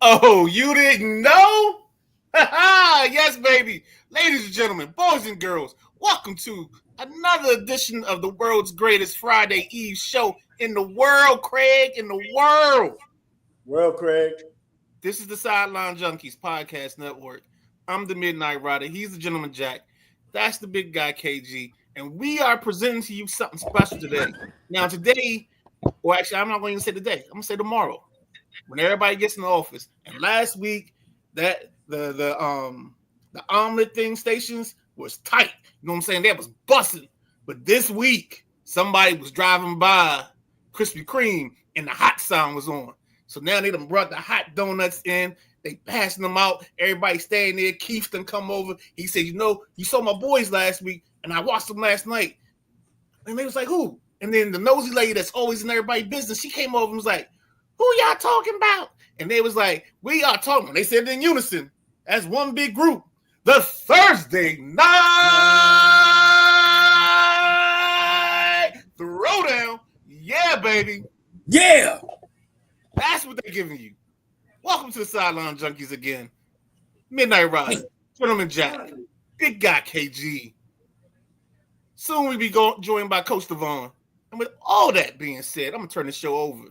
Oh, you didn't know? Yes, baby. Ladies and gentlemen, boys and girls, welcome to another edition of the world's greatest Friday Eve show in the world, Craig, in the world. Well, Craig. This is the Sideline Junkies podcast network. I'm the Midnight Rider. He's the Gentleman Jack. That's the big guy, KG. And we are presenting to you something special today. Now, today, or actually, I'm not going to say today. I'm going to say tomorrow, when everybody gets in the office. And last week, that the omelet thing stations was tight. You know what I'm saying? That was busting. But this week, somebody was driving by Krispy Kreme and the hot sound was on. So now they done brought the hot donuts in. They passing them out. Everybody staying there. Keith done come over. He said, you know, you saw my boys last week, and I watched them last night. And they was like, who? And then the nosy lady that's always in everybody's business, she came over and was like, who y'all talking about? And they was like, we are talking. They said it in unison as one big group. The Thursday night Throwdown. Yeah, baby. Yeah. That's what they're giving you. Welcome to the Sideline Junkies again. Midnight Rider, Gentleman Jack, Big Guy KG. Soon we be joined by Coach Devon. And with all that being said, I'm going to turn the show over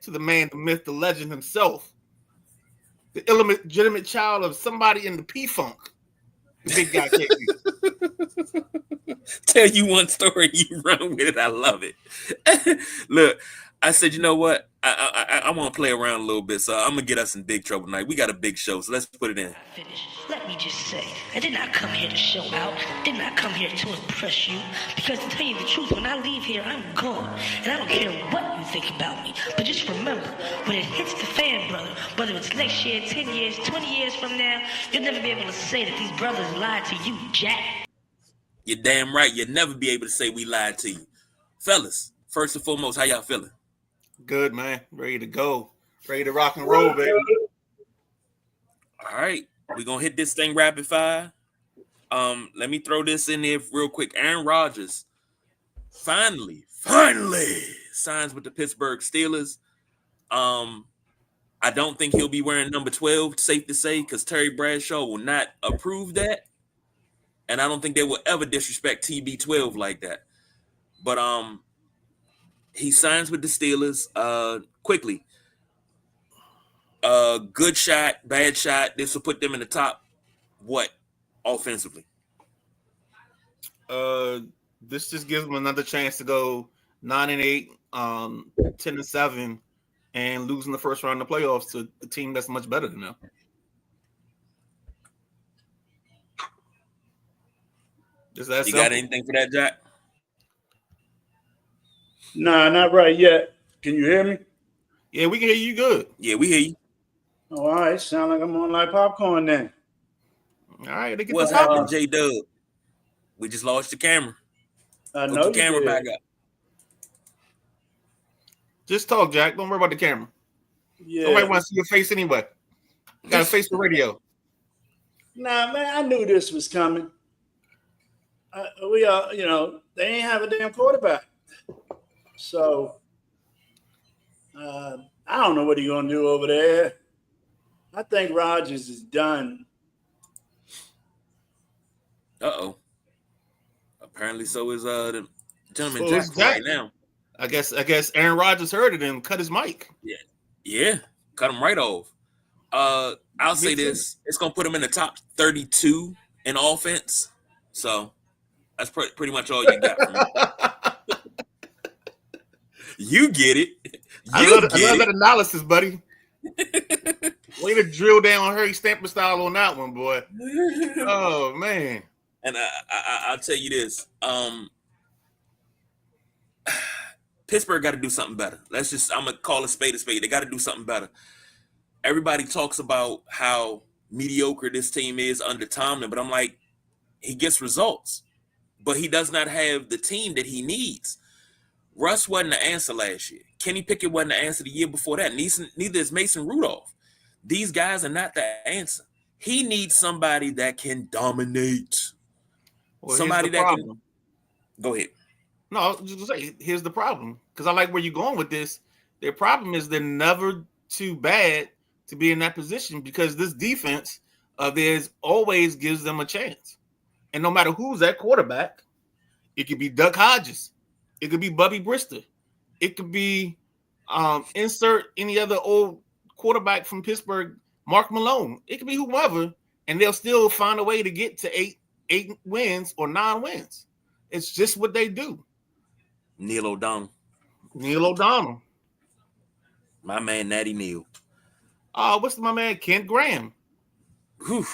to the man, the myth, the legend himself, the illegitimate child of somebody in the P-Funk, the Big Guy KG. Tell you one story, you run with it. I love it. Look, I said, you know what? I want to play around a little bit, so I'm going to get us in big trouble tonight. We got a big show, so let's put it in. Finish. Let me just say, I did not come here to show out, did not come here to impress you, because to tell you the truth, when I leave here, I'm gone, and I don't care what you think about me, but just remember, when it hits the fan, brother, whether it's next year, 10 years, 20 years from now, you'll never be able to say that these brothers lied to you, Jack. You're damn right. You'll never be able to say we lied to you. Fellas, first and foremost, how y'all feeling? Good, man. Ready to go. Ready to rock and roll, baby. All right. We're going to hit this thing rapid fire. Let me throw this in there real quick. Aaron Rodgers finally signs with the Pittsburgh Steelers. I don't think he'll be wearing number 12, safe to say, because Terry Bradshaw will not approve that. And I don't think they will ever disrespect TB12 like that. But he signs with the Steelers quickly. Good shot, bad shot. This will put them in the top, offensively? This just gives them another chance to go 9-8, 10-7, and losing the first round of the playoffs to a team that's much better than them. Just that you got anything for that, Jack? Nah, not right yet. Can you hear me? Yeah, we can hear you good. Yeah, we hear you. Oh, all right. Sound like I'm on like popcorn then. All right. What's happening, J-Dub? We just lost the camera. I Put know the camera back up. Just talk, Jack. Don't worry about the camera. Yeah. Nobody wants to see your face anyway. You got a face for radio. Nah, man, I knew this was coming. They ain't have a damn quarterback. So, I don't know what he's going to do over there. I think Rodgers is done. Uh-oh. Apparently so is the gentleman Jack right now. I guess Aaron Rodgers heard it and cut his mic. Yeah. Cut him right off. I'll say this. It's going to put him in the top 32 in offense. So, that's pretty much all you got from me. You get it. I love that analysis, buddy. Way to drill down Harry Stamper style on that one, boy. Oh, man. And I'll tell you this. Pittsburgh got to do something better. I'm going to call a spade a spade. They got to do something better. Everybody talks about how mediocre this team is under Tomlin, but I'm like, he gets results. But he does not have the team that he needs. Russ wasn't the answer last year. Kenny Pickett wasn't the answer the year before that. Neither is Mason Rudolph. These guys are not the answer. He needs somebody that can dominate. Well, Somebody that can. Go ahead. No, I was just gonna say, here's the problem. Because I like where you're going with this. Their problem is they're never too bad to be in that position because this defense of theirs always gives them a chance. And no matter who's at quarterback, it could be Duck Hodges, it could be Bubby Brister, it could be insert any other old quarterback from Pittsburgh, Mark Malone. It could be whoever, and they'll still find a way to get to eight wins or 9 wins. It's just what they do. Neil O'Donnell. My man, Natty Neal. What's my man, Kent Graham? Whew.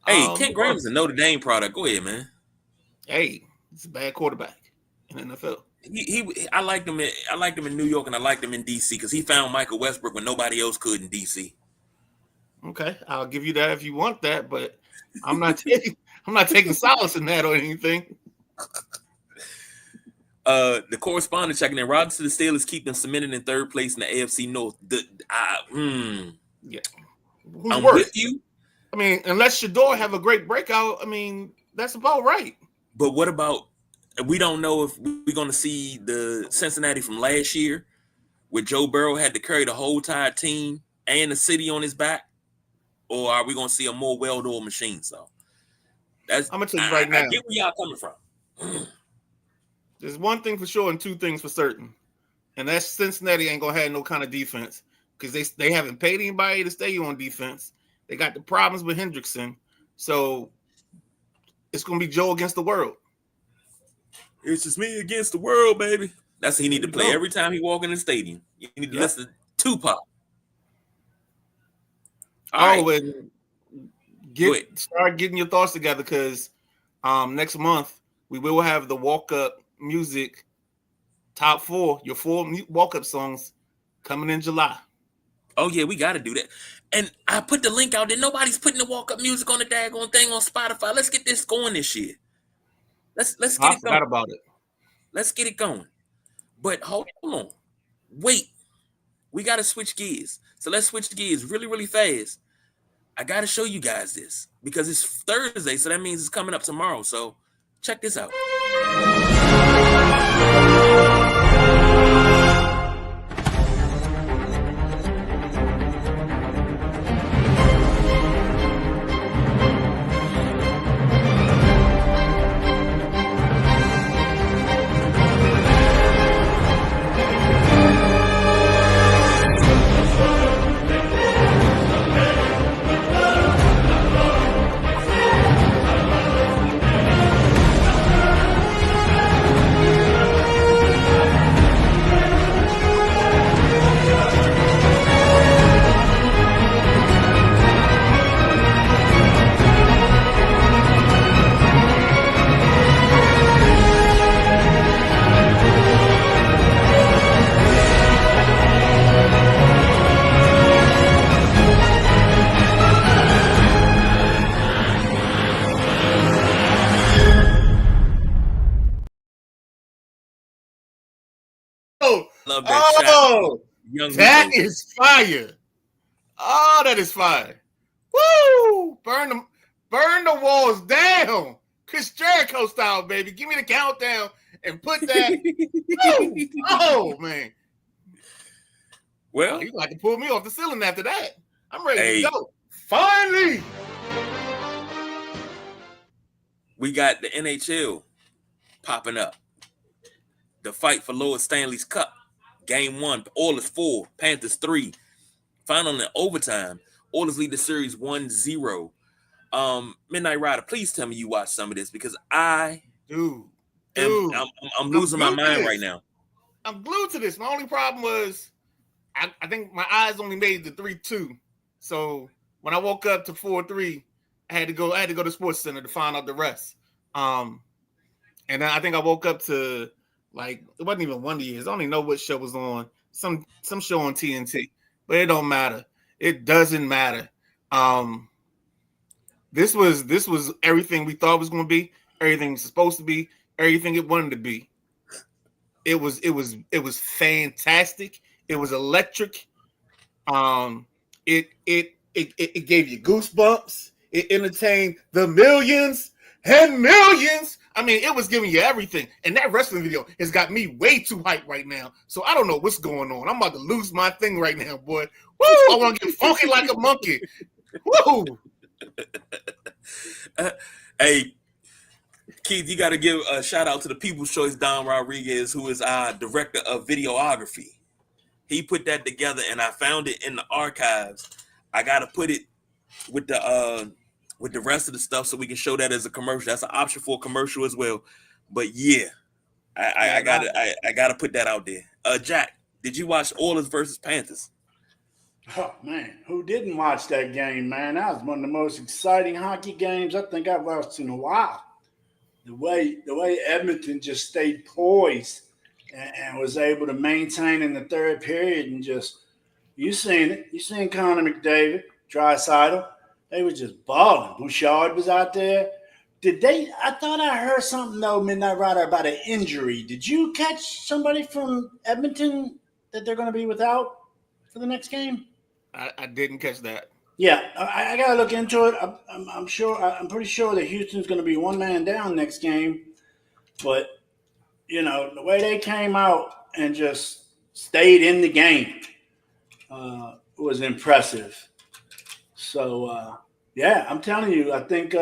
Hey, Kent Graham's a Notre Dame product. Go ahead, man. Hey, he's a bad quarterback in the NFL. I liked him in New York and I liked him in DC because he found Michael Westbrook when nobody else could in DC. Okay, I'll give you that if you want that, but I'm not taking solace in that or anything. The correspondent checking in. Rodgers to the Steelers keep them cemented in 3rd place in the AFC North. Yeah, I'm with you. I mean, unless Shador have a great breakout, I mean, that's about right. But what about, we don't know if we're going to see the Cincinnati from last year where Joe Burrow had to carry the whole entire team and the city on his back, or are we going to see a more well-oiled machine? So that's, I'm going to tell you right now. I get where y'all coming from. There's one thing for sure and 2 things for certain, and that's Cincinnati ain't going to have no kind of defense because they haven't paid anybody to stay on defense. They got the problems with Hendrickson, so it's going to be Joe against the world. It's just me against the world, baby. That's what he need to play every time he walk in the stadium. You need to listen to Tupac. And start getting your thoughts together because next month we will have the walk-up music top 4, your 4 walk-up songs coming in July. Oh, yeah, we got to do that. And I put the link out there. Nobody's putting the walk-up music on the daggone thing on Spotify. Let's get this going this year. Let's get it going. I forgot about it. Let's get it going. But hold on. Wait. We got to switch gears. So let's switch gears really, really fast. I got to show you guys this because it's Thursday, so that means it's coming up tomorrow. So check this out. Love that shot. That is fire. Oh, that is fire. Woo! Burn the walls down. Chris Jericho style, baby. Give me the countdown and put that. Oh, man. Well, you like to pull me off the ceiling after that. I'm ready to go. Finally. We got the NHL popping up. The fight for Lord Stanley's Cup. Game 1, Oilers 4, Panthers 3. Final in overtime. Oilers lead the series 1-0. Midnight Rider, please tell me you watched some of this because I'm losing my mind right now. I'm glued to this. My only problem was I think my eyes only made the 3-2. So when I woke up to 4-3, I had to go to Sports Center to find out the rest. And then I think I woke up to like it wasn't even one of the years. I don't even know what show was on. Some show on TNT, but it don't matter. It doesn't matter. This was everything we thought it was going to be, everything it's supposed to be, everything it wanted to be. It was fantastic. It was electric. It gave you goosebumps. It entertained the millions and millions I mean, it was giving you everything. And that wrestling video has got me way too hyped right now. So I don't know what's going on. I'm about to lose my thing right now, boy. Woo! I want to get funky like a monkey. Woo! Hey, Keith, you got to give a shout out to the People's Choice Don Rodriguez, who is our director of videography. He put that together, and I found it in the archives. I got to put it with the rest of the stuff so we can show that as a commercial. That's an option for a commercial as well. But yeah, I gotta put that out there. Jack, did you watch Oilers versus Panthers? Oh man, who didn't watch that game, man? That was one of the most exciting hockey games I think I've watched in a while. The way Edmonton just stayed poised and was able to maintain in the third period, and just you seen it. You seen Connor McDavid, Draisaitl. They were just balling. Bouchard was out there. I thought I heard something though, Midnight Rider, about an injury. Did you catch somebody from Edmonton that they're going to be without for the next game? I didn't catch that. Yeah, I got to look into it. I'm pretty sure that Houston's going to be one man down next game. But, you know, the way they came out and just stayed in the game was impressive. So, yeah, I'm telling you, I think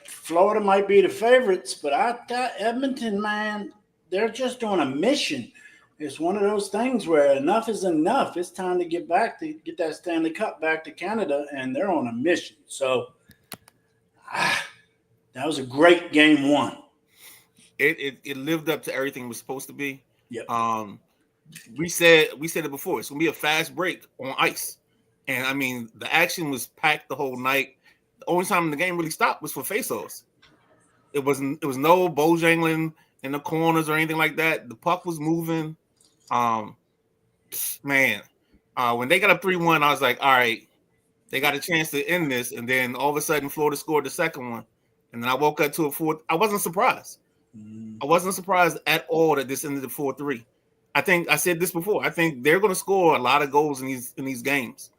Florida might be the favorites, but I got Edmonton, man. They're just on a mission. It's one of those things where enough is enough. It's time to get that Stanley Cup back to Canada, and they're on a mission. So that was a great game one. It lived up to everything it was supposed to be. Yep. We said it before. It's gonna be a fast break on ice, and I mean the action was packed the whole night. The only time the game really stopped was for faceoffs. It was no bojangling in the corners or anything like that. The puck was moving. Man, when they got up 3-1, I was like, all right, they got a chance to end this. And then all of a sudden, Florida scored the second one. And then I woke up to a 4. I wasn't surprised. I wasn't surprised at all that this ended at 4-3. I think I said this before. I think they're going to score a lot of goals in these games.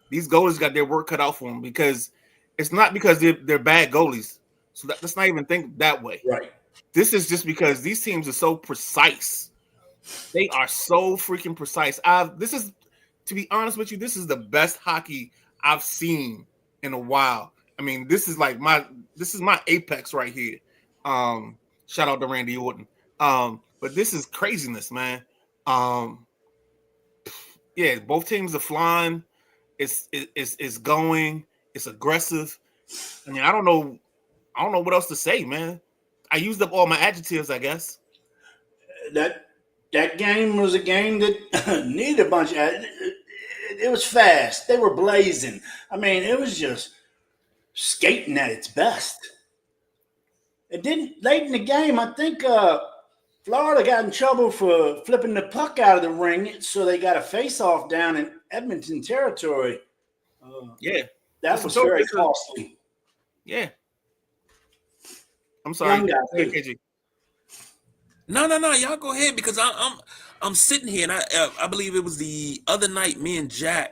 These goalies got their work cut out for them, because it's not because they're bad goalies. So let's not even think that way. Right. This is just because these teams are so precise. They are so freaking precise. This is, to be honest with you, this is the best hockey I've seen in a while. I mean, this is my apex right here. Shout out to Randy Orton. But this is craziness, man. Yeah, both teams are flying. It's going. It's aggressive. I mean, I don't know what else to say, man. I used up all my adjectives, I guess. That game was a game that needed a bunch of. It was fast. They were blazing. I mean, it was just skating at its best. It didn't late in the game. I think Florida got in trouble for flipping the puck out of the ring, so they got a face-off down in Edmonton territory. Yeah, that was very costly. Yeah. I'm sorry. No. Y'all go ahead, because I'm sitting here, and I believe it was the other night. Me and Jack,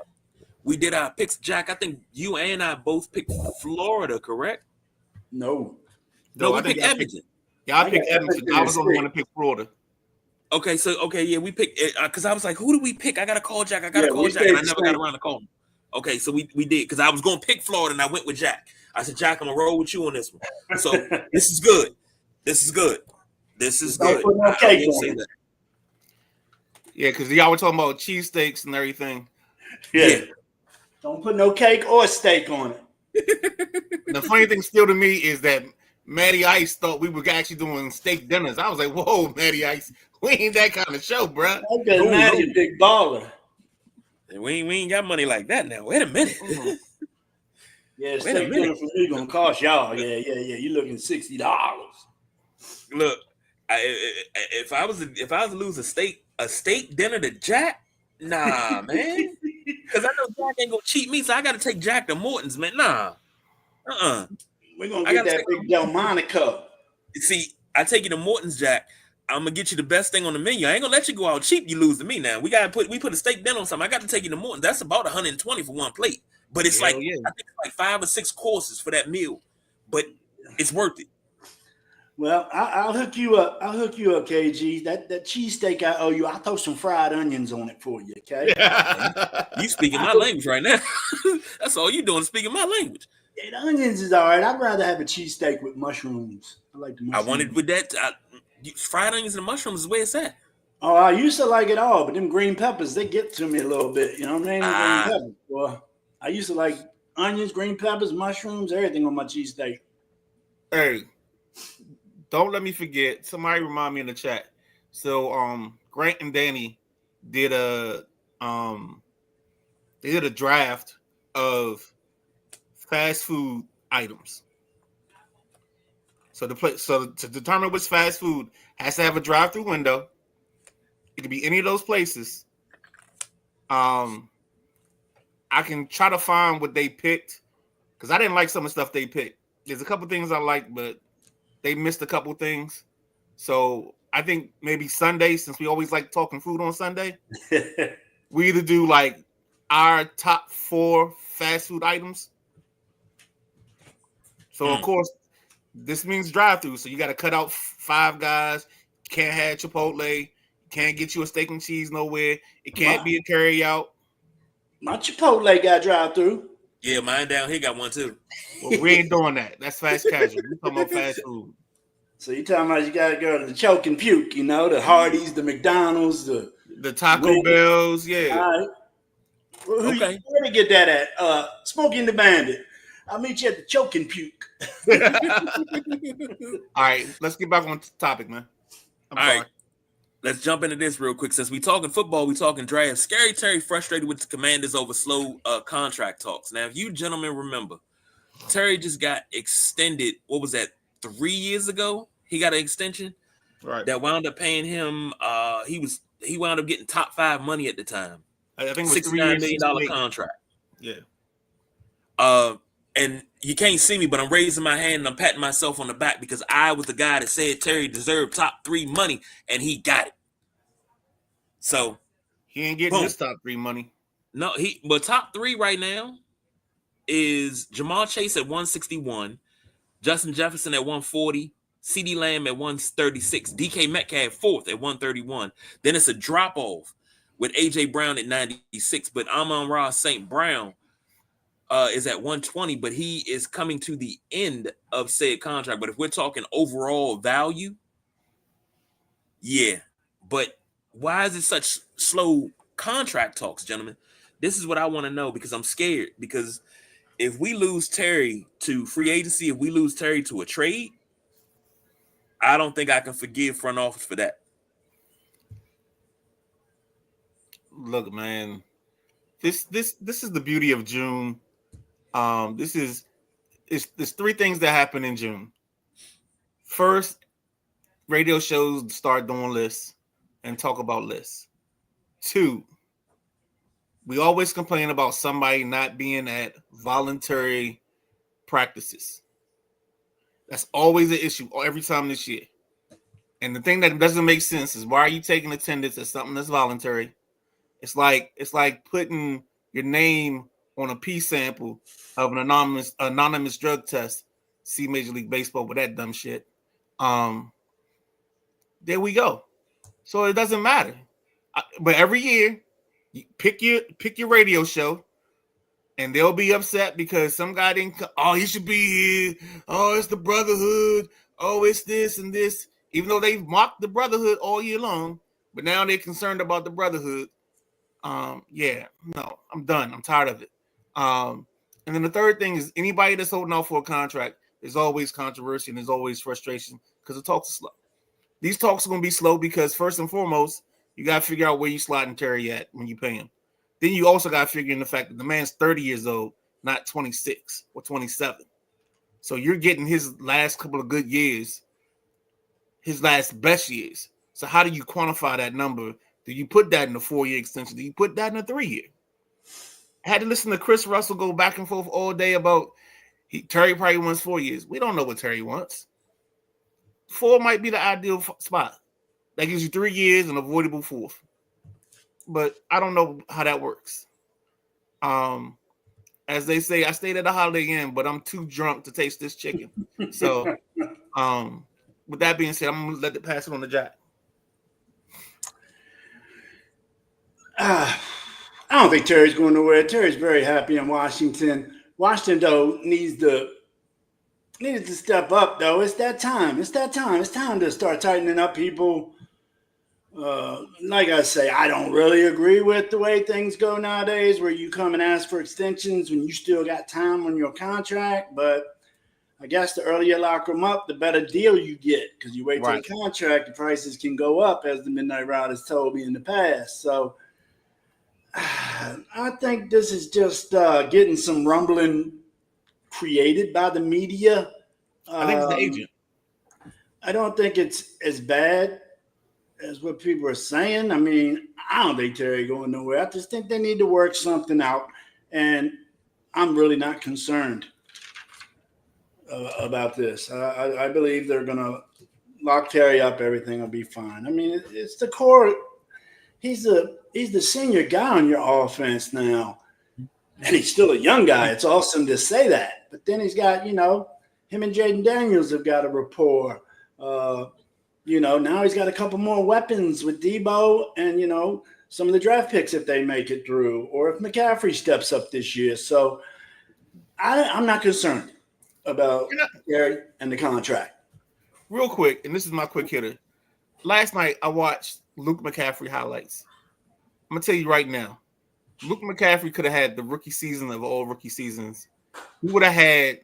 we did our picks. Jack, I think you and I both picked Florida, correct? No, we picked Edmonton. I picked Edmonton. I was the only one to pick Florida. Okay, yeah, we picked it because I was like, who do we pick? I gotta call Jack. And I never got around to calling him. Okay, so we did, because I was going to pick Florida, and I went with Jack. I said, Jack, I'm gonna roll with you on this one. So this is good. Don't put no cake on it. Yeah, because y'all were talking about cheesesteaks and everything. Yeah. Don't put no cake or steak on it. The funny thing still to me is that Matty Ice thought we were actually doing steak dinners. I was like, whoa, Matty Ice, we ain't that kind of show, bro. Okay, Matty a big baller. We ain't got money like that now. Wait a minute. Yeah, steak dinner for me gonna cost y'all. Yeah. You looking $60. Look, if I was to lose a steak dinner to Jack, nah, man. Because I know Jack ain't gonna cheat me, so I gotta take Jack to Morton's, man. Nah. We're gonna get that big Delmonico. See, I take you to Morton's, Jack. I'm gonna get you the best thing on the menu. I ain't gonna let you go out cheap. You lose to me now. We put a steak dinner on something. I got to take you to Morton's. That's about $120 for one plate. But it's I think it's like 5 or 6 courses for that meal. But it's worth it. Well, I'll hook you up. I'll hook you up, KG. That cheesesteak I owe you, I'll throw some fried onions on it for you, okay? You speaking my language right now. That's all you doing, speaking my language. Yeah, the onions is all right. I'd rather have a cheesesteak with mushrooms. I like the I mushrooms. wanted with that. Fried onions and mushrooms is where it's at. Oh, I used to like it all, but them green peppers, they get to me a little bit. You know what I mean? Green peppers. Well, I used to like onions, green peppers, mushrooms, everything on my cheesesteak. Hey, don't let me forget. Somebody remind me in the chat. So, Grant and Danny did a draft of fast food items. So to determine which fast food has to have a drive-through window. It could be any of those places. I can try to find what they picked because I didn't like some of the stuff they picked. There's a couple things I like, but they missed a couple things. So I think maybe Sunday, since we always like talking food on Sunday, we either do like our top 4 fast food items. So of course, this means drive-through. So you got to cut out Five Guys. Can't have Chipotle. Can't get you a steak and cheese nowhere. It can't be a carry out. My Chipotle got drive-through. Yeah, mine down here got one too. Well, we ain't doing that. That's fast casual. We talking about fast food. So you talking about you got to go to the choke and puke, you know, the Hardee's, the McDonald's, the Taco Bells, yeah. All right. Okay. Where to get that at? Smokey and the Bandit. I'll meet you at the choke and puke. All right, let's get back on topic, man. All right. Let's jump into this real quick. Since we talking football, we talking draft. Scary Terry frustrated with the Commanders over slow contract talks. Now, if you gentlemen remember, Terry just got extended. What was that? 3 years ago, he got an extension. Right. That wound up paying him. He wound up getting top 5 money at the time. I think it was $69 million contract. Yeah. And you can't see me, but I'm raising my hand and I'm patting myself on the back because I was the guy that said Terry deserved top 3 money, and he got it. So he ain't getting his top 3 money. No, but top 3 right now is Jamal Chase at 161, Justin Jefferson at 140, CeeDee Lamb at 136, DK Metcalf 4th at 131. Then it's a drop off with AJ Brown at 96, but Amon-Ra St. Brown is at 120, but he is coming to the end of said contract. But if we're talking overall value, yeah. But why is it such slow contract talks, gentlemen? This is what I want to know because I'm scared. Because if we lose Terry to free agency, if we lose Terry to a trade, I don't think I can forgive front office for that. Look, man, this is the beauty of June. There's 3 things that happen in June. First, radio shows start doing lists and talk about lists. 2, we always complain about somebody not being at voluntary practices. That's always an issue every time this year. And the thing that doesn't make sense is why are you taking attendance at something that's voluntary? It's like putting your name on a P sample of an anonymous drug test. See Major League Baseball with that dumb shit. There we go. So it doesn't matter. But every year, you pick your radio show, and they'll be upset because some guy didn't. Oh, he should be here. Oh, it's the brotherhood. Oh, it's this and this. Even though they've mocked the brotherhood all year long, but now they're concerned about the brotherhood. No, I'm done. I'm tired of it. And then the third thing is anybody that's holding out for a contract, there's always controversy and there's always frustration because the talks are slow. These talks are going to be slow because first and foremost, you got to figure out where you slotting Terry at when you pay him. Then you also got to figure in the fact that the man's 30 years old, not 26 or 27. So you're getting his last couple of good years, his last best years. So how do you quantify that number? Do you put that in a 4-year extension? Do you put that in a 3-year? I had to listen to Chris Russell go back and forth all day about Terry probably wants 4 years. We don't know what Terry wants. 4 might be the ideal spot. That gives you 3 years and avoidable 4th. But I don't know how that works. As they say, I stayed at a Holiday Inn, but I'm too drunk to taste this chicken. So with that being said, I'm gonna pass it on to Jack. I don't think Terry's going nowhere. Terry's very happy in Washington. Washington, though, needed to step up, though. It's that time. It's time to start tightening up people. Like I say, I don't really agree with the way things go nowadays, where you come and ask for extensions when you still got time on your contract. But I guess the earlier you lock them up, the better deal you get, because you wait till the contract, the prices can go up, as the Midnight Riders told me in the past. So I think this is just getting some rumbling created by the media. I think it's the agent. I don't think it's as bad as what people are saying. I mean, I don't think Terry going nowhere. I just think they need to work something out, and I'm really not concerned about this. I believe they're going to lock Terry up. Everything will be fine. I mean, it's the core. He's the senior guy on your offense now, and he's still a young guy. It's awesome to say that. But then he's got, him and Jaden Daniels have got a rapport. Now he's got a couple more weapons with Debo and, some of the draft picks if they make it through, or if McCaffrey steps up this year. So I'm not concerned about Terry and the contract. Real quick, and this is my quick hitter. Last night, I watched Luke McCaffrey highlights. I'm going to tell you right now, Luke McCaffrey could have had the rookie season of all rookie seasons. He would have had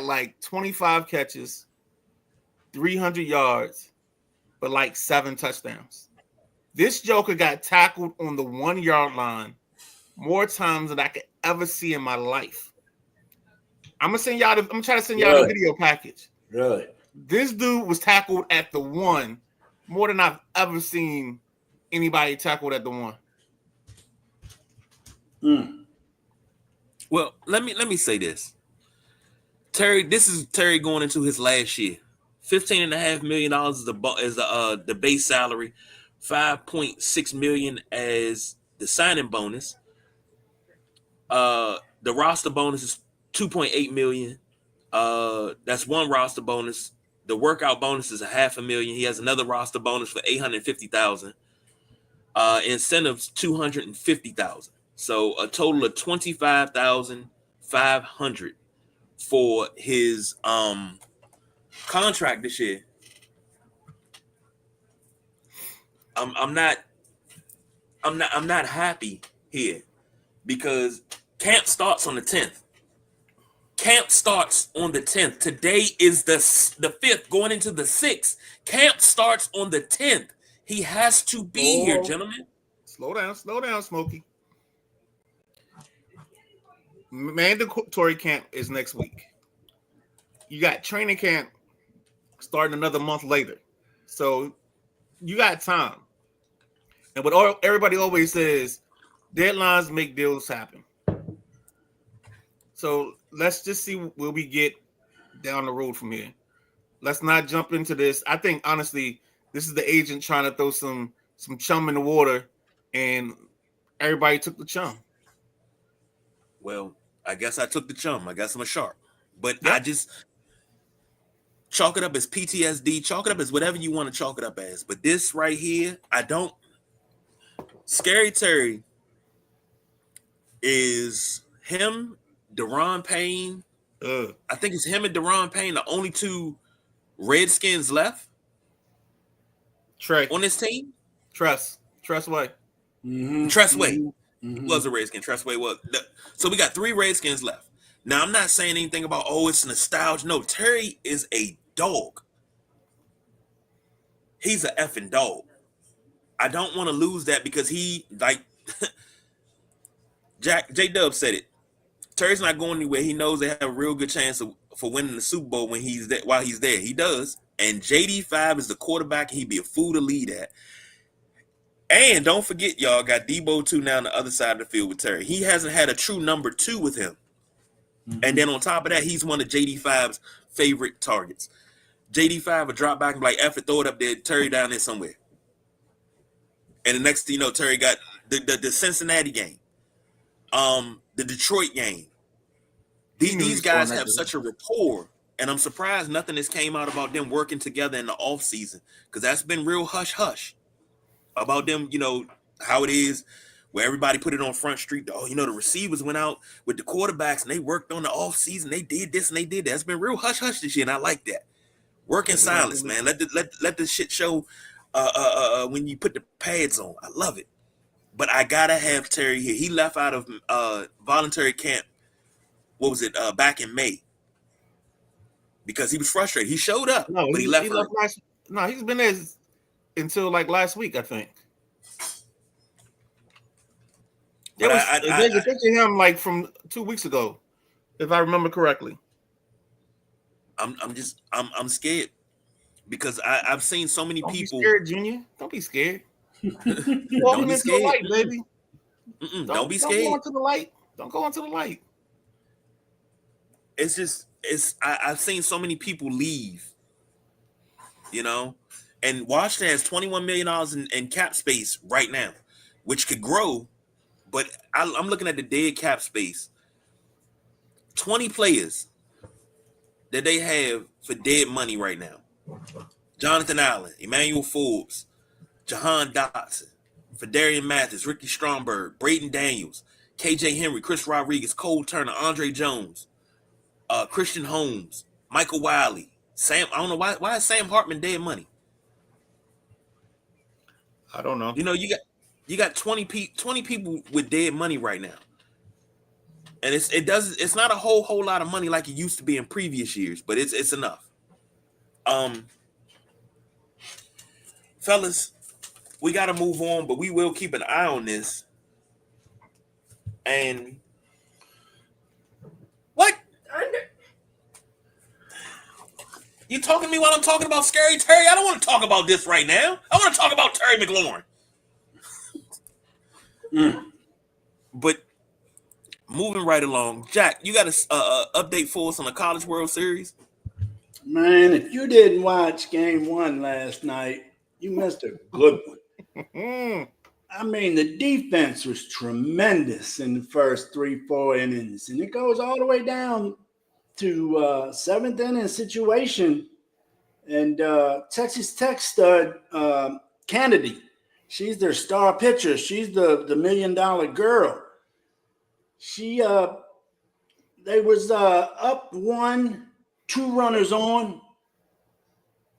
like 25 catches, 300 yards, but like 7 touchdowns. This joker got tackled on the 1-yard line more times than I could ever see in my life. I'm trying to send y'all the video package. Really? This dude was tackled at the 1 more than I've ever seen anybody tackled at the 1. Well, let me say this. Terry, this is Terry going into his last year. $15.5 million is the base salary, $5.6 million as the signing bonus. The roster bonus is $2.8 million. That's one roster bonus. The workout bonus is $500,000. He has another roster bonus for $850,000. Incentives $250,000. So a total of $25,500 for his contract this year. I'm not happy here because camp starts on the 10th. Camp starts on the 10th. Today is the 5th, going into the 6th. Camp starts on the 10th. He has to be here, gentlemen. Slow down, Smokey. Mandatory camp is next week. You got training camp starting another month later. So you got time. And what everybody always says, deadlines make deals happen. So let's just see where we get down the road from here. Let's not jump into this. I think, honestly, this is the agent trying to throw some chum in the water, and everybody took the chum. Well, I guess I took the chum. I guess I'm a shark. But I just chalk it up as PTSD. Chalk it up as whatever you want to chalk it up as. But this right here, I don't. Scary Terry is him, Deron Payne. I think it's him and Deron Payne, the only 2 Redskins left on this team. Trustway. Mm-hmm. Trustway was a Redskin. Trustway was. So we got 3 Redskins left. Now, I'm not saying anything about, it's nostalgia. No, Terry is a dog. He's an effing dog. I don't want to lose that because he, like, J-Dub said it. Terry's not going anywhere. He knows they have a real good chance for winning the Super Bowl when he's there. While he's there, he does. And JD5 is the quarterback. He'd be a fool to lead at. And don't forget, y'all got Debo 2 now on the other side of the field with Terry. He hasn't had a true number 2 with him. And then on top of that, he's one of JD5's favorite targets. JD5 would drop back and be like, F it, throw it up there, Terry down there somewhere. And the next thing you know, Terry got the Cincinnati game, the Detroit game. These guys have such a rapport And I'm surprised nothing has came out about them working together in the off season, because that's been real hush hush about them. How it is where everybody put it on Front Street. Oh, the receivers went out with the quarterbacks and they worked on the off season. They did this and they did that. It's been real hush hush this year, and I like that. Work in silence, man. Let the shit show. When you put the pads on, I love it. But I gotta have Terry here. He left out of voluntary camp. What was it? Back in May, because he was frustrated. He showed up, but he left. He's been there until like last week, I think. There's a picture of him like from 2 weeks ago, if I remember correctly. I'm scared because I've seen so many people. Don't be scared, Junior. Don't be scared. Don't be scared, the light, baby. Don't be scared. Don't go into the light. Don't go into the light. I've seen so many people leave, and Washington has $21 million in cap space right now, which could grow, but I'm looking at the dead cap space. 20 players that they have for dead money right now: Jonathan Allen, Emmanuel Forbes, Jahan Dotson, Fedarian Mathis, Ricky Stromberg, Braden Daniels, KJ Henry, Chris Rodriguez, Cole Turner, Andre Jones, Christian Holmes, Michael Wiley, Sam. I don't know why is Sam Hartman dead money. I don't know. You got 20 people with dead money right now, and it's not a whole lot of money like it used to be in previous years, but it's enough. Fellas, we got to move on, but we will keep an eye on this. And what? You talking to me while I'm talking about Scary Terry? I don't want to talk about this right now. I want to talk about Terry McLaurin. But moving right along, Jack, you got an update for us on the College World Series? Man, if you didn't watch Game 1 last night, you missed a good one. I mean, the defense was tremendous in the first 3-4 innings, and it goes all the way down to seventh inning situation. And Texas Tech stud Kennedy, she's their star pitcher. She's the $1 million girl. They was up 1, 2 runners on.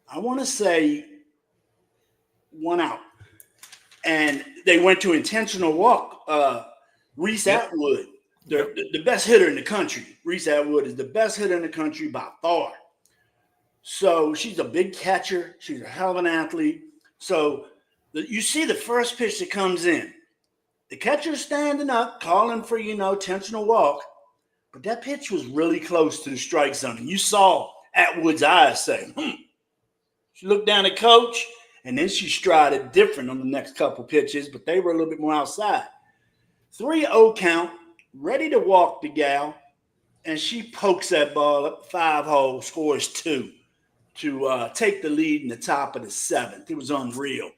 I want to say 1 out. And they went to intentional walk. Reese Atwood, the best hitter in the country. Reese Atwood is the best hitter in the country by far. So she's a big catcher. She's a hell of an athlete. So you see the first pitch that comes in. The catcher's standing up, calling for, intentional walk. But that pitch was really close to the strike zone. And you saw Atwood's eyes say, She looked down at coach. And then she strided different on the next couple pitches, but they were a little bit more outside. 3-0 count, ready to walk the gal, and she pokes that ball up 5-hole, scores 2 to take the lead in the top of the 7th. It was unreal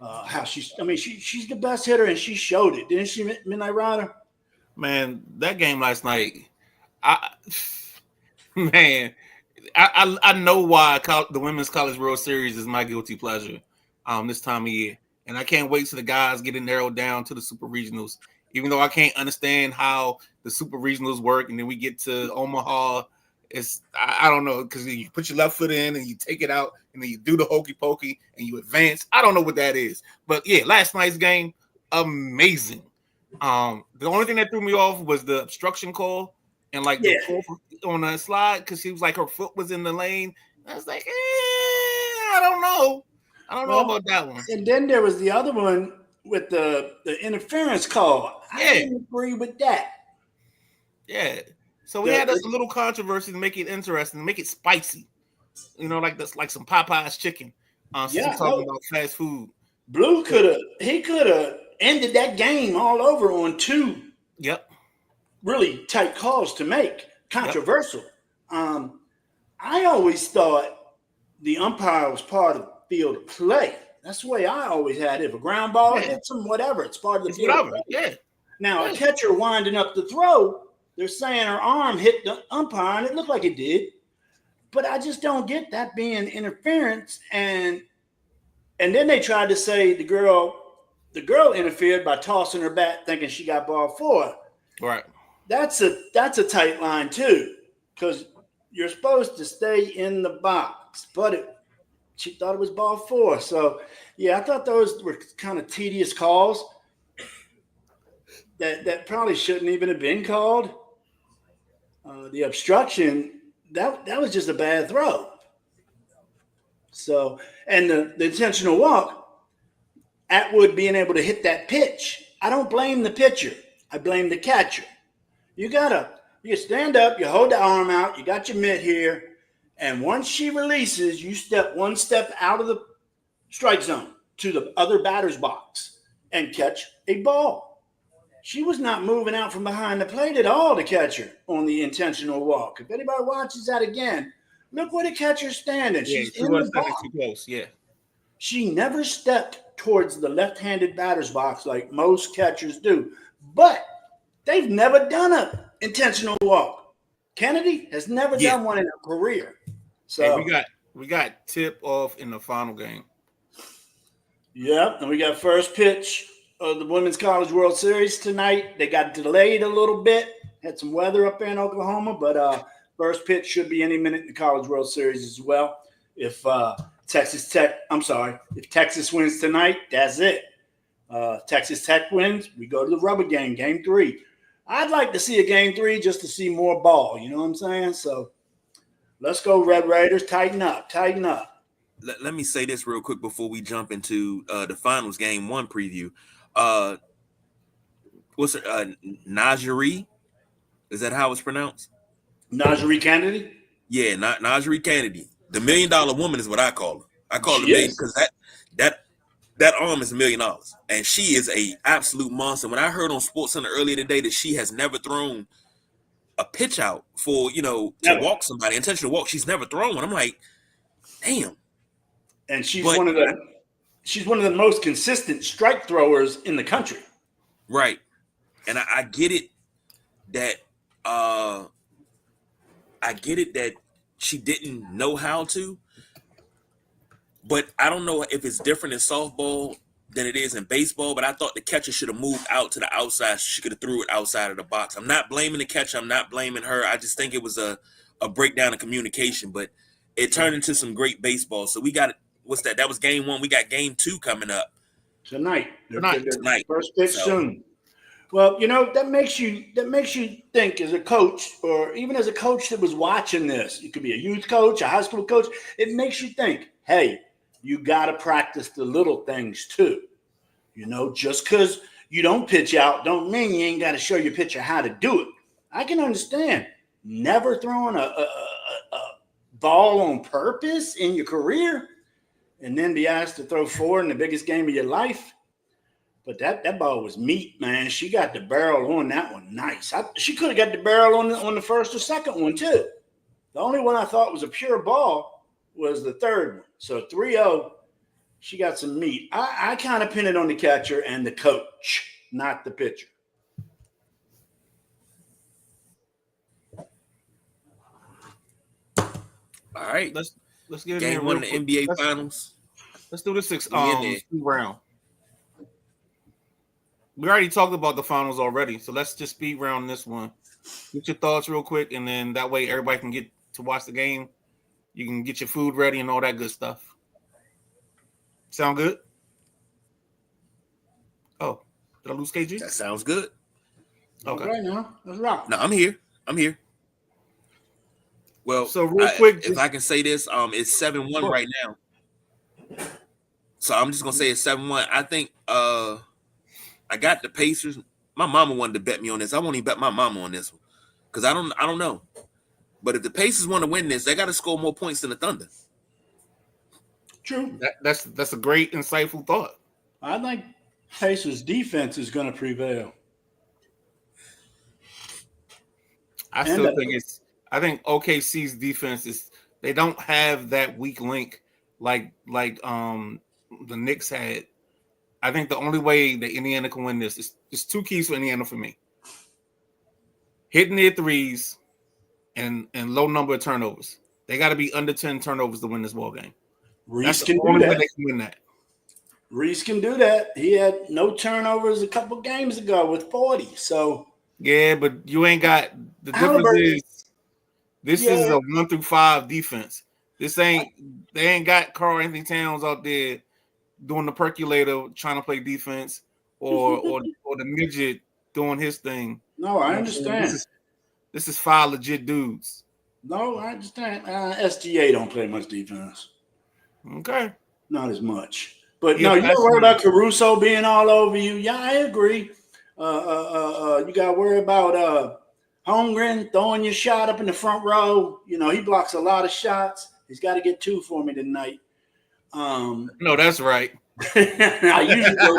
how she's the best hitter, and she showed it, didn't she, Midnight Rider? Man, that game last night, I know why the Women's College World Series is my guilty pleasure this time of year. And I can't wait till the guys get it narrowed down to the Super Regionals. Even though I can't understand how the Super Regionals work, and then we get to Omaha, I don't know, because you put your left foot in and you take it out, and then you do the hokey pokey and you advance. I don't know what that is. But yeah, last night's game, amazing. The only thing that threw me off was the obstruction call. And like the fourth on the slide, because she was like her foot was in the lane. I was like, I don't know. I don't know about that one. And then there was the other one with the interference call. I didn't agree with that. Yeah. So we had a little controversy to make it interesting, to make it spicy. Like this, like some Popeye's chicken. Since we're talking about fast food. Blue could have ended that game all over on 2. Yep. Really tight calls to make, controversial. Yep. I always thought the umpire was part of the field of play. That's the way I always had it. If a ground ball hits them, whatever, it's part of the field of play. Yeah. Now, a catcher winding up the throw, they're saying her arm hit the umpire, and it looked like it did. But I just don't get that being interference. And then they tried to say the girl interfered by tossing her bat, thinking she got ball 4. Right. That's a tight line too, because you're supposed to stay in the box, but she thought it was ball 4. So yeah, I thought those were kind of tedious calls that probably shouldn't even have been called. The obstruction, that was just a bad throw. So, and the intentional walk, Atwood being able to hit that pitch, I don't blame the pitcher. I blame the catcher. You stand up, you hold the arm out, you got your mitt here, and once she releases, you step one step out of the strike zone to the other batter's box and catch a ball. She was not moving out from behind the plate at all to catch her on the intentional walk. If anybody watches that again, look where the catcher's standing. Yeah, She's she in was the box. too close. Yeah. She never stepped towards the left-handed batter's box like most catchers do. But they've never done an intentional walk. Kennedy has never done one in her career. So hey, we got tip off in the final game. Yep, and we got first pitch of the Women's College World Series tonight. They got delayed a little bit. Had some weather up there in Oklahoma, but first pitch should be any minute in the College World Series as well. If Texas wins tonight, that's it. Texas Tech wins, we go to the rubber game, game 3. I'd like to see a game 3 just to see more ball. You know what I'm saying? So let's go, Red Raiders. Tighten up. Let me say this real quick before we jump into the finals game 1 preview. What's it? Najee? Is that how it's pronounced? Najee Kennedy? Yeah, Najee Kennedy. The $1 million woman is what I call her. I call her She $1 million is. because that arm is $1 million, and she is a absolute monster. When I heard on SportsCenter earlier today that she has never thrown a pitch out for to walk somebody, intentional walk, she's never thrown one. I'm like, damn. And she's one of the most consistent strike throwers in the country. Right. And I get it that she didn't know how to, but I don't know if it's different in softball than it is in baseball, but I thought the catcher should have moved out to the outside. She could have threw it outside of the box. I'm not blaming the catcher. I'm not blaming her. I just think it was a breakdown of communication, but it turned into some great baseball. So we got, what's that? That was game 1. We got game 2 coming up. Tonight. First pitch So, soon. Well, that makes you think as a coach, or even as a coach that was watching this. You could be a youth coach, a high school coach. It makes you think, hey, you got to practice the little things too. Just because you don't pitch out don't mean you ain't got to show your pitcher how to do it. I can understand never throwing a ball on purpose in your career and then be asked to throw 4 in the biggest game of your life. But that ball was meat, man. She got the barrel on that one. Nice. She could have got the barrel on the first or second one, too. The only one I thought was a pure ball was the third one. So 3-0, she got some meat. I kind of pin it on the catcher and the coach, not the pitcher. all right. Let's get game 1 of the NBA Finals. Let's do the 6th round. We already talked about the finals already, so let's just speed round this one. Get your thoughts real quick, and then that way everybody can get to watch the game. You can get your food ready and all that good stuff. Sound good? Oh, did I lose KG? That sounds good. Okay. All right, now let's rock. No, I'm here. Well, so real quick, if I can say this, it's 7-1 right now. So I'm just gonna say it's 7-1. I think I got the Pacers. My mama wanted to bet me on this. I won't even bet my mama on this one because I don't know. But if the Pacers want to win this, they got to score more points than the Thunder. True. That's a great, insightful thought. I think Pacers' defense is going to prevail. I think OKC's defense is, they don't have that weak link like the Knicks had. I think the only way that Indiana can win this is 2 keys for Indiana for me. Hitting their threes and low number of turnovers. They got to be under 10 turnovers to win this ball game. Reese That's can the do only way that. they can win that. Reese can do that. He had no turnovers a couple games ago with 40. So yeah, but you ain't got the difference is this is a 1 through 5 defense. They ain't got Karl Anthony Towns out there doing the percolator trying to play defense or the midget doing his thing. No, I understand. This is 5 legit dudes. No, I understand. SGA don't play much defense. Okay. Not as much. But no, you don't worry about Caruso being all over you. Yeah, I agree. You got to worry about Holmgren throwing your shot up in the front row. You know, he blocks a lot of shots. He's got to get 2 for me tonight. No, that's right. I usually go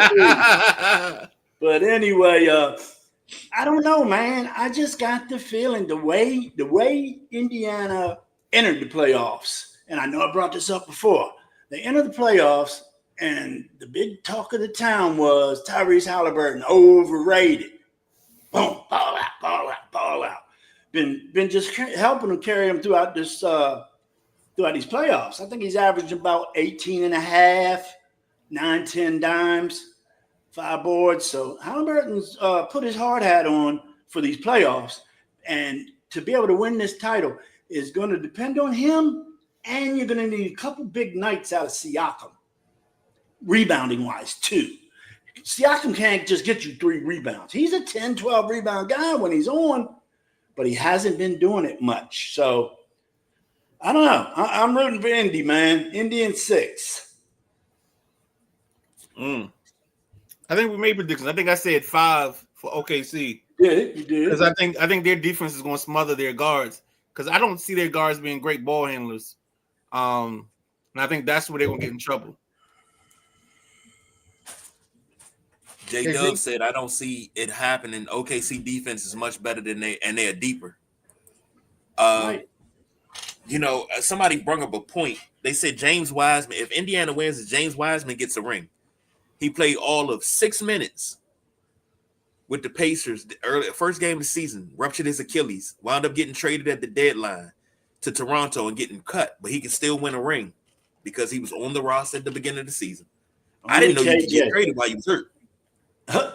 3. But anyway, I don't know, man. I just got the feeling the way Indiana entered the playoffs, and I know I brought this up before. They entered the playoffs, and the big talk of the town was Tyrese Halliburton overrated. Boom, ball out, ball out, ball out. Been just helping them carry him throughout this throughout these playoffs. I think he's averaging about 18 and a half, 9, 10 dimes, 5 boards. So Halliburton's put his hard hat on for these playoffs, and to be able to win this title is going to depend on him. And you're going to need a couple big nights out of Siakam, rebounding-wise, too. Siakam can't just get you 3 rebounds. He's a 10, 12 rebound guy when he's on, but he hasn't been doing it much. So, I don't know. I'm rooting for Indy, man. Indy in 6. I think we made predictions. I think I said 5 for OKC. Yeah, you did. Because I think their defense is going to smother their guards. Because I don't see their guards being great ball handlers. And I think that's where they're going to get in trouble. J-Dub said, I don't see it happening. OKC defense is much better than they are deeper. Right. You know, somebody brought up a point. They said James Wiseman, if Indiana wins, James Wiseman gets a ring. He played all of 6 minutes with the Pacers, the first game of the season, ruptured his Achilles, wound up getting traded at the deadline to Toronto and getting cut, but he can still win a ring because he was on the roster at the beginning of the season. I didn't know you could get traded while you was hurt.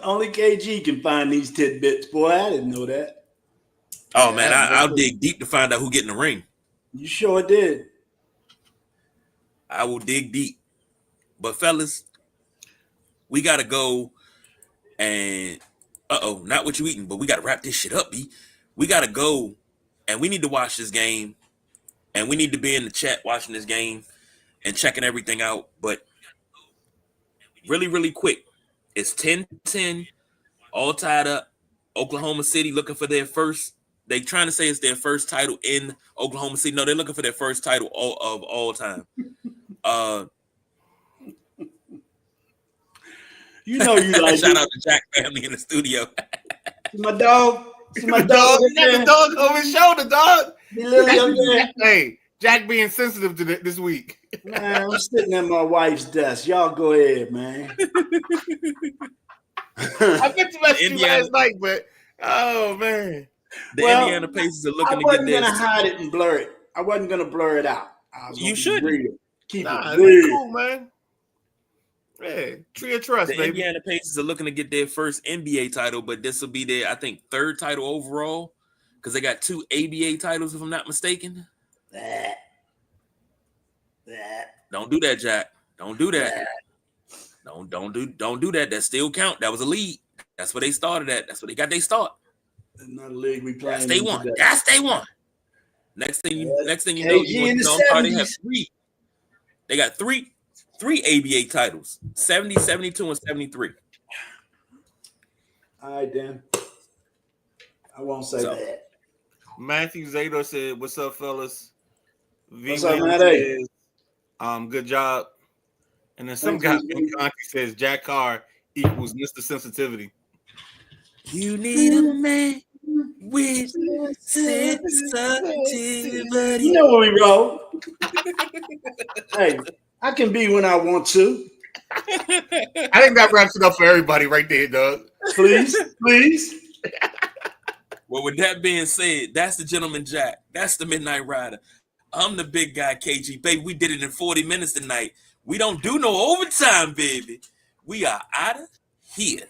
Only KG can find these tidbits, boy. I didn't know that. Oh, man, I'll dig deep to find out who getting the ring. You sure did. I will dig deep. But, fellas, we got to go and not what you eating, but we got to wrap this shit up, B. We got to go and we need to watch this game and we need to be in the chat watching this game and checking everything out. But really, really quick, it's 10-10, all tied up. Oklahoma City looking for their first. They trying to say it's their first title in Oklahoma City. No, they're looking for their first title of all time. You know you like shout out to Jack family in the studio. my dog. My dog. You got the dog over his shoulder, dog. Hey, Jack being sensitive to this week. Man, I'm sitting at my wife's desk. Y'all go ahead, man. I meant to message you last night, but man. Indiana Pacers are looking to get this. I wasn't gonna hide it and blur it. I wasn't gonna blur it out. You should keep it real. Cool, man. Yeah, tree of trust, the baby. Indiana Pacers are looking to get their first NBA title, but this will be their, I think, 3rd title overall because they got 2 ABA titles, if I'm not mistaken. Don't do that, Jack. Don't do that. Don't do that. That still count. That was a lead. That's where they started at. That's where they got their start. Not a league we playing. That's they won. That's they won. Next thing you know, in the 70s. They have 3. They got three ABA titles: 70, 72, and 73. All right, then. I won't say that. Matthew Zador said, "What's up, fellas?" What's up, Matty? Good job. And then some guy from Conti says Jack Carr equals Mr. Sensitivity. You need a man with sensitivity. You know where we roll. Hey, I can be when I want to. I think that wraps it up for everybody right there, Doug. Please. Well, with that being said, that's the Gentleman Jack. That's the Midnight Rider. I'm the big guy, KG. Baby, we did it in 40 minutes tonight. We don't do no overtime, baby. We are out of here.